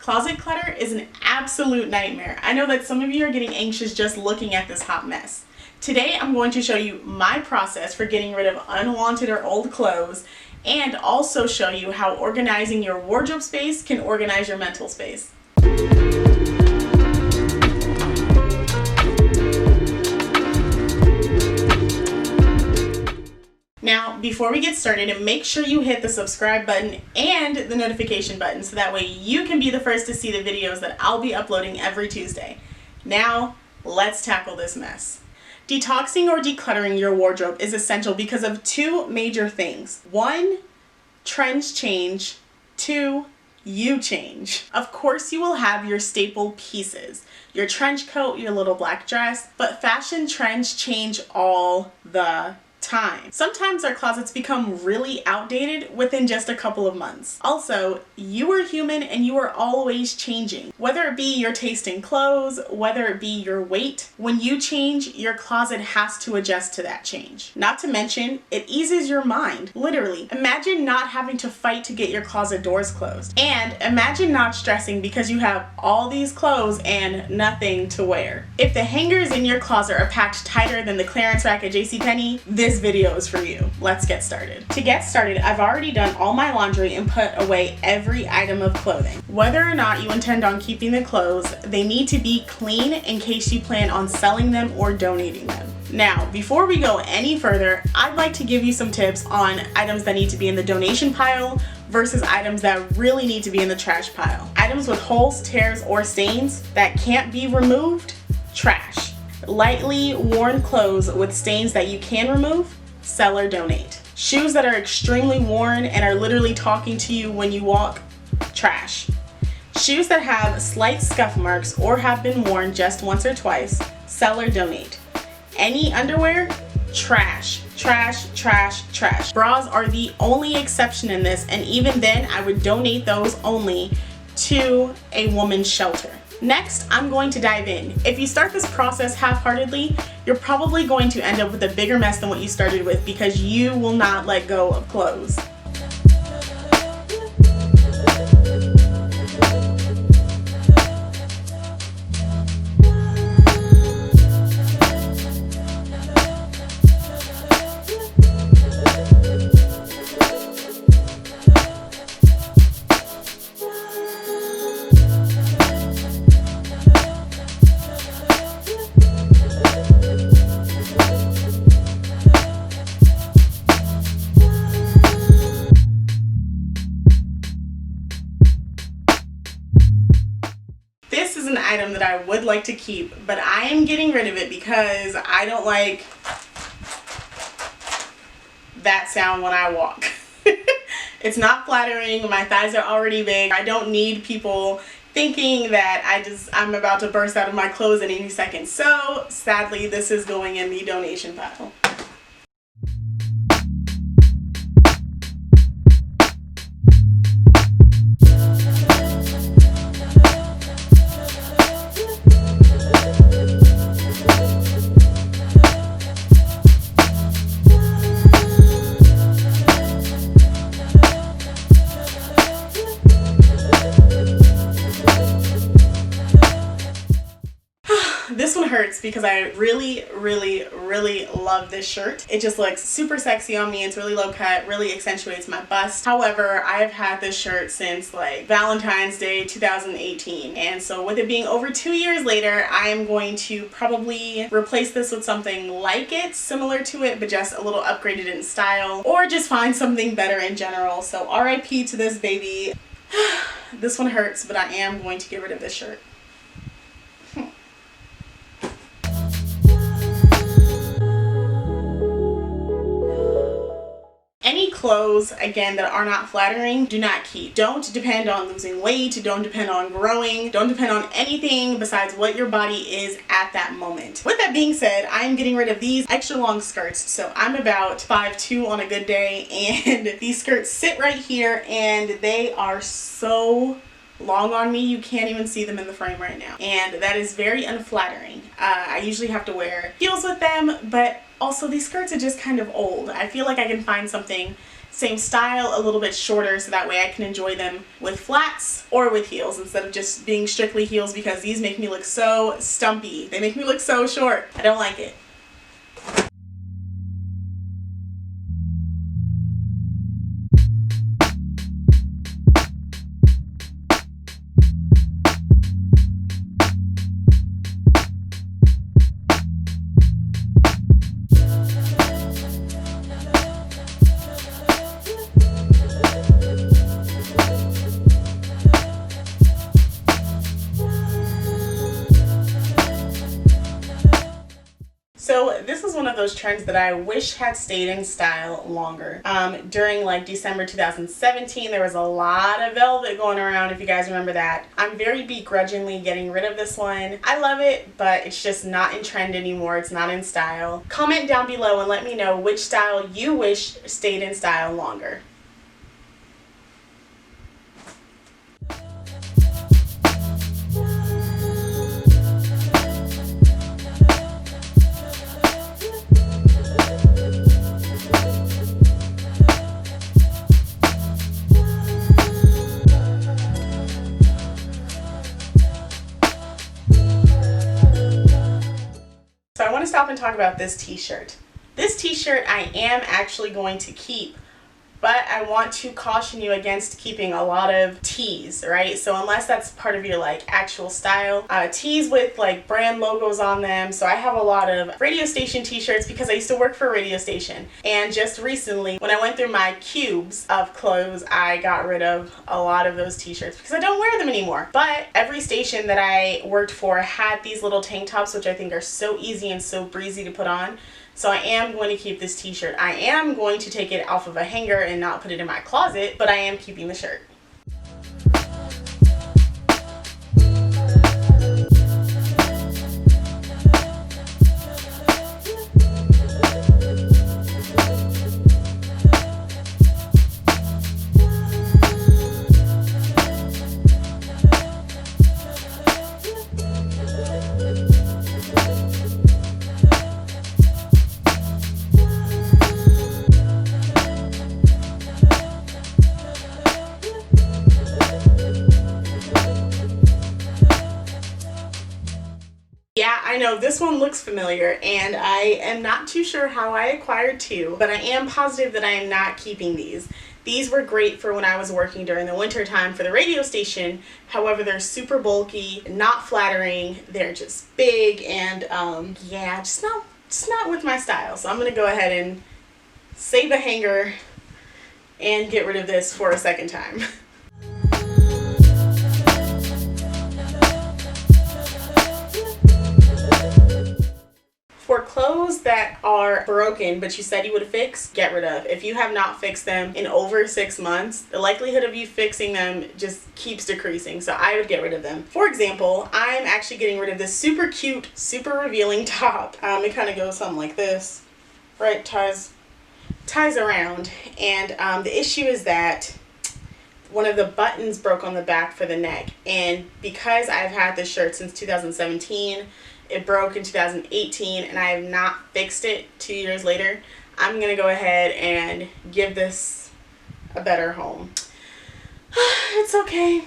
Closet clutter is an absolute nightmare. I know that some of you are getting anxious just looking at this hot mess. Today I'm going to show you my process for getting rid of unwanted or old clothes, and also show you how organizing your wardrobe space can organize your mental space. Now, before we get started, make sure you hit the subscribe button and the notification button so that way you can be the first to see the videos that I'll be uploading every Tuesday. Now, let's tackle this mess. Detoxing or decluttering your wardrobe is essential because of two major things. One, trends change. Two, you change. Of course, you will have your staple pieces, your trench coat, your little black dress, but fashion trends change all the time. Sometimes our closets become really outdated within just a couple of months. Also, you are human and you are always changing. Whether it be your taste in clothes, whether it be your weight, when you change, your closet has to adjust to that change. Not to mention, it eases your mind. Literally, imagine not having to fight to get your closet doors closed. And imagine not stressing because you have all these clothes and nothing to wear. If the hangers in your closet are packed tighter than the clearance rack at JCPenney, this video is for you. Let's get started. To get started, I've already done all my laundry and put away every item of clothing. Whether or not you intend on keeping the clothes, they need to be clean in case you plan on selling them or donating them. Now, before we go any further, I'd like to give you some tips on items that need to be in the donation pile versus items that really need to be in the trash pile. Items with holes, tears, or stains that can't be removed, trash. Lightly worn clothes with stains that you can remove, sell or donate. Shoes that are extremely worn and are literally talking to you when you walk, trash. Shoes that have slight scuff marks or have been worn just once or twice, sell or donate. Any underwear, trash. Trash, trash, trash. Bras are the only exception in this, and even then I would donate those only to a woman's shelter. Next, I'm going to dive in. If you start this process half-heartedly, you're probably going to end up with a bigger mess than what you started with because you will not let go of clothes. This is an item that I would like to keep, but I am getting rid of it because I don't like that sound when I walk. It's not flattering. My thighs are already big. I don't need people thinking that I'm about to burst out of my clothes at any second. So sadly, this is going in the donation pile. This one hurts because I really love this shirt. It just looks super sexy on me. It's really low cut, really accentuates my bust. However, I've had this shirt since like Valentine's Day 2018. And so with it being over 2 years later, I'm going to probably replace this with something like it, similar to it, but just a little upgraded in style, or just find something better in general. So RIP to this baby. This one hurts, but I am going to get rid of this shirt. Any clothes, again, that are not flattering, do not keep. Don't depend on losing weight, don't depend on growing, don't depend on anything besides what your body is at that moment. With that being said, I'm getting rid of these extra long skirts. So I'm about 5'2" on a good day, and these skirts sit right here and they are so long on me, you can't even see them in the frame right now, and that is very unflattering. I usually have to wear heels with them, but also these skirts are just kind of old. I feel like I can find something Same style, a little bit shorter, so that way I can enjoy them with flats or with heels instead of just being strictly heels, because these make me look so stumpy. They make me look so short. I don't like it. So this is one of those trends that I wish had stayed in style longer. During like December 2017, there was a lot of velvet going around, if you guys remember that. I'm very begrudgingly getting rid of this one. I love it, but it's just not in trend anymore. It's not in style. Comment down below and let me know which style you wish stayed in style longer. So I want to stop and talk about this t-shirt. This t-shirt I am actually going to keep, but I want to caution you against keeping a lot of tees, right? So unless that's part of your like actual style, tees with like brand logos on them. So I have a lot of radio station t-shirts because I used to work for a radio station. And just recently, when I went through my cubes of clothes, I got rid of a lot of those t-shirts because I don't wear them anymore. But every station that I worked for had these little tank tops, which I think are so easy and so breezy to put on. So I am going to keep this t-shirt. I am going to take it off of a hanger and not put it in my closet, but I am keeping the shirt. Yeah, I know this one looks familiar, and I am not too sure how I acquired two, but I am positive that I am not keeping these. These were great for when I was working during the winter time for the radio station. However, they're super bulky, not flattering, they're just big, and yeah, just not with my style. So I'm gonna go ahead and save a hanger and get rid of this for a second time. For clothes that are broken but you said you would fix, get rid of. If you have not fixed them in over 6 months, the likelihood of you fixing them just keeps decreasing, so I would get rid of them. For example, I'm actually getting rid of this super cute, super revealing top. It kind of goes something like this, right? Ties around, and the issue is that one of the buttons broke on the back for the neck, and because I've had this shirt since 2017, it broke in 2018 and I have not fixed it 2 years later, I'm gonna go ahead and give this a better home. It's okay.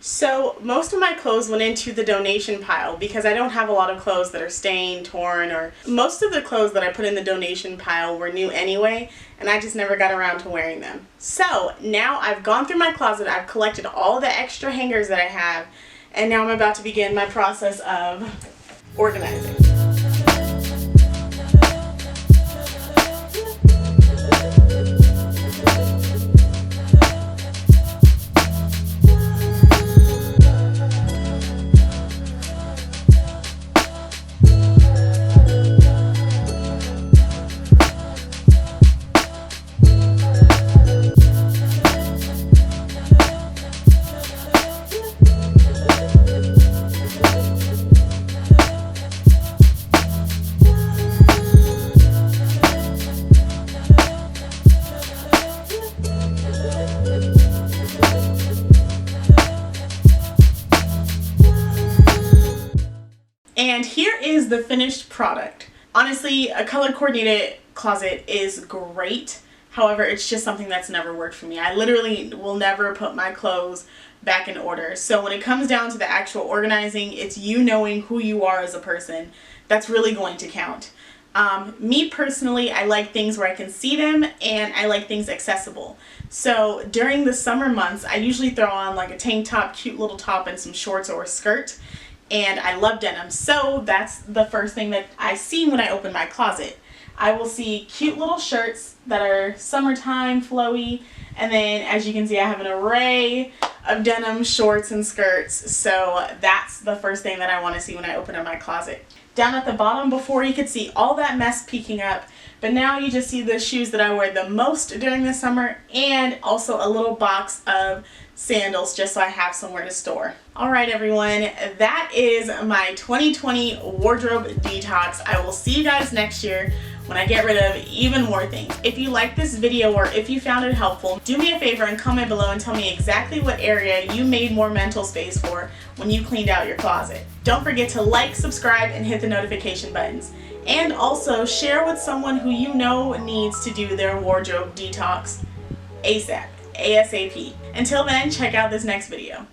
So most of my clothes went into the donation pile because I don't have a lot of clothes that are stained, torn, or most of the clothes that I put in the donation pile were new anyway, and I just never got around to wearing them. So now I've gone through my closet, I've collected all the extra hangers that I have, and now I'm about to begin my process of organizing. is the finished product. Honestly, a color coordinated closet is great. However, it's just something that's never worked for me. I literally will never put my clothes back in order. So when it comes down to the actual organizing, it's you knowing who you are as a person that's really going to count. Me personally, I like things where I can see them, and I like things accessible. So during the summer months, I usually throw on like a tank top, cute little top, and some shorts or a skirt. And I love denim. So that's the first thing that I see when I open my closet. I will see cute little shirts that are summertime, flowy, and then as you can see, I have an array of denim shorts and skirts. So that's the first thing that I want to see when I open up my closet. Down at the bottom, before you could see all that mess peeking up, but now you just see the shoes that I wear the most during the summer, and also a little box of sandals just so I have somewhere to store. Alright everyone, that is my 2020 wardrobe detox. I will see you guys next year when I get rid of even more things. If you liked this video or if you found it helpful, do me a favor and comment below and tell me exactly what area you made more mental space for when you cleaned out your closet. Don't forget to like, subscribe, and hit the notification buttons. And also share with someone who you know needs to do their wardrobe detox ASAP. Until then, check out this next video.